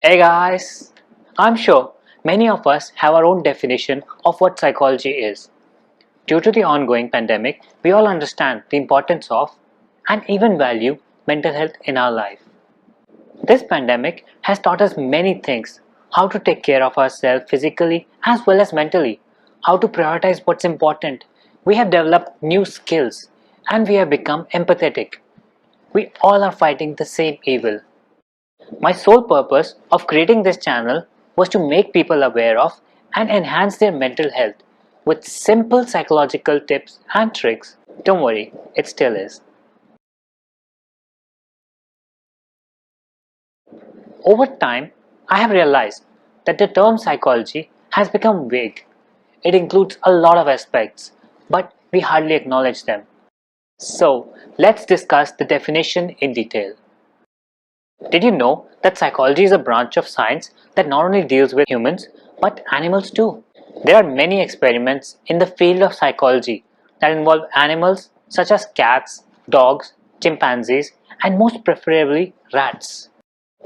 Hey guys! I'm sure many of us have our own definition of what psychology is. Due to the ongoing pandemic, we all understand the importance of and even value mental health in our life. This pandemic has taught us many things: how to take care of ourselves physically as well as mentally, how to prioritize what's important. We have developed new skills and we have become empathetic. We all are fighting the same evil. My sole purpose of creating this channel was to make people aware of and enhance their mental health with simple psychological tips and tricks. Don't worry, it still is. Over time, I have realized that the term psychology has become vague. It includes a lot of aspects, but we hardly acknowledge them. So, let's discuss the definition in detail. Did you know that psychology is a branch of science that not only deals with humans but animals too? There are many experiments in the field of psychology that involve animals such as cats, dogs, chimpanzees, and most preferably rats.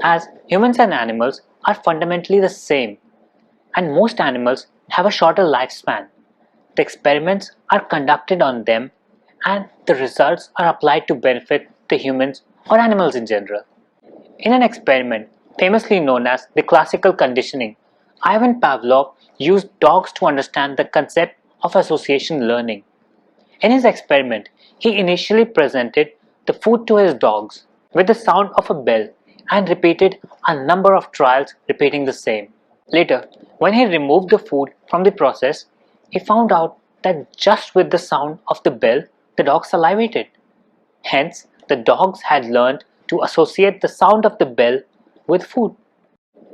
As humans and animals are fundamentally the same, and most animals have a shorter lifespan, the experiments are conducted on them and the results are applied to benefit the humans or animals in general. In an experiment famously known as the classical conditioning, Ivan Pavlov used dogs to understand the concept of association learning. In his experiment, he initially presented the food to his dogs with the sound of a bell and repeated a number of trials repeating the same. Later, when he removed the food from the process, he found out that just with the sound of the bell, the dogs salivated. Hence, the dogs had learned to associate the sound of the bell with food.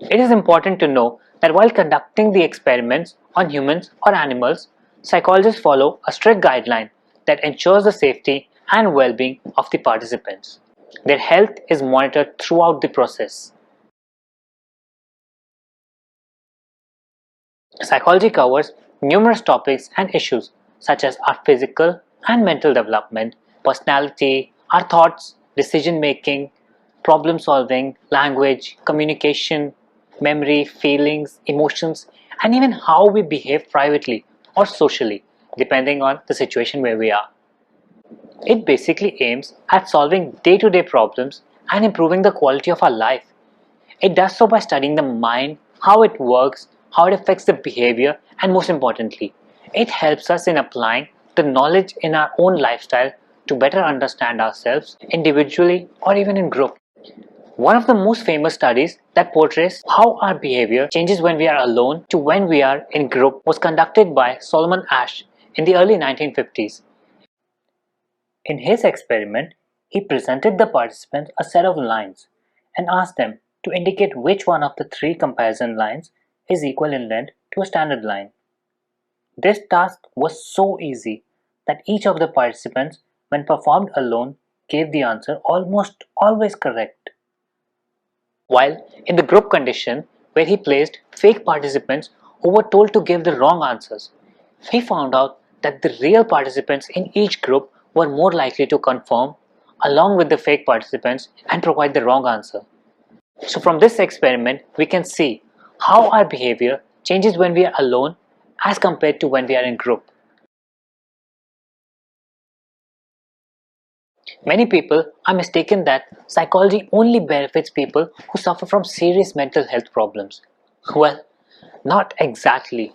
It is important to know that while conducting the experiments on humans or animals, psychologists follow a strict guideline that ensures the safety and well-being of the participants. Their health is monitored throughout the process. Psychology covers numerous topics and issues such as our physical and mental development, personality, our thoughts, decision making, problem solving, language, communication, memory, feelings, emotions, and even how we behave privately or socially, depending on the situation where we are. It basically aims at solving day-to-day problems and improving the quality of our life. It does so by studying the mind, how it works, how it affects the behavior, and most importantly, it helps us in applying the knowledge in our own lifestyle to better understand ourselves individually or even in group. One of the most famous studies that portrays how our behavior changes when we are alone to when we are in group was conducted by Solomon Asch in the early 1950s. In his experiment, he presented the participants a set of lines and asked them to indicate which one of the three comparison lines is equal in length to a standard line. This task was so easy that each of the participants, when performed alone, gave the answer almost always correct. While in the group condition, where he placed fake participants who were told to give the wrong answers, he found out that the real participants in each group were more likely to confirm along with the fake participants and provide the wrong answer. So from this experiment, we can see how our behavior changes when we are alone as compared to when we are in group. Many people are mistaken that psychology only benefits people who suffer from serious mental health problems. Well, not exactly.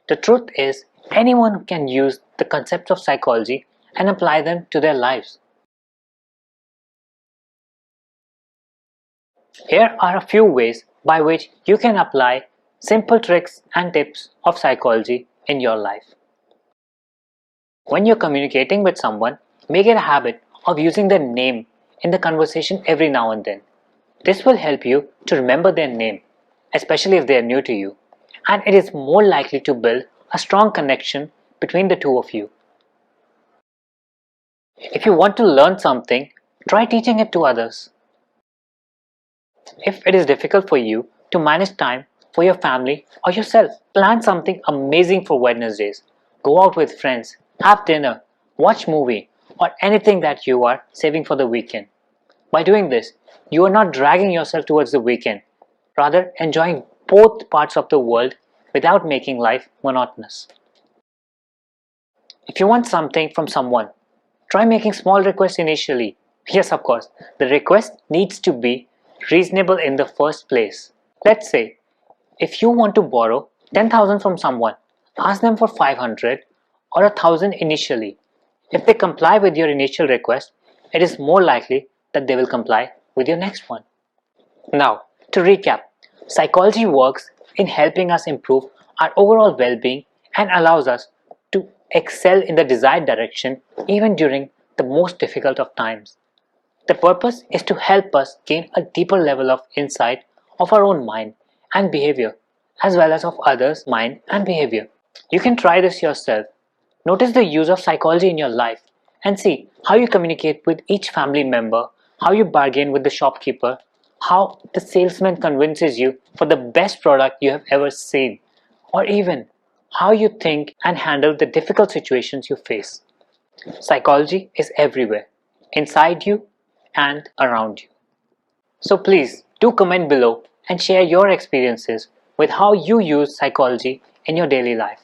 The truth is, anyone can use the concepts of psychology and apply them to their lives. Here are a few ways by which you can apply simple tricks and tips of psychology in your life. When you're communicating with someone, make it a habit of using their name in the conversation every now and then. This will help you to remember their name, especially if they are new to you, and it is more likely to build a strong connection between the two of you. If you want to learn something, try teaching it to others. If it is difficult for you to manage time for your family or yourself, plan something amazing for Wednesdays. Go out with friends, have dinner, watch movie, or anything that you are saving for the weekend. By doing this, you are not dragging yourself towards the weekend. rather enjoying both parts of the world without making life monotonous. If you want something from someone, try making small requests initially. Yes, of course, the request needs to be reasonable in the first place. Let's say, if you want to borrow 10,000 from someone, ask them for 500 or 1,000 initially. If they comply with your initial request, it is more likely that they will comply with your next one. Now, to recap, psychology works in helping us improve our overall well being and allows us to excel in the desired direction even during the most difficult of times. The purpose is to help us gain a deeper level of insight of our own mind and behavior, as well as of others' mind and behavior. You can try this yourself. Notice the use of psychology in your life and see how you communicate with each family member, how you bargain with the shopkeeper, how the salesman convinces you for the best product you have ever seen, or even how you think and handle the difficult situations you face. Psychology is everywhere, inside you and around you. So please do comment below and share your experiences with how you use psychology in your daily life.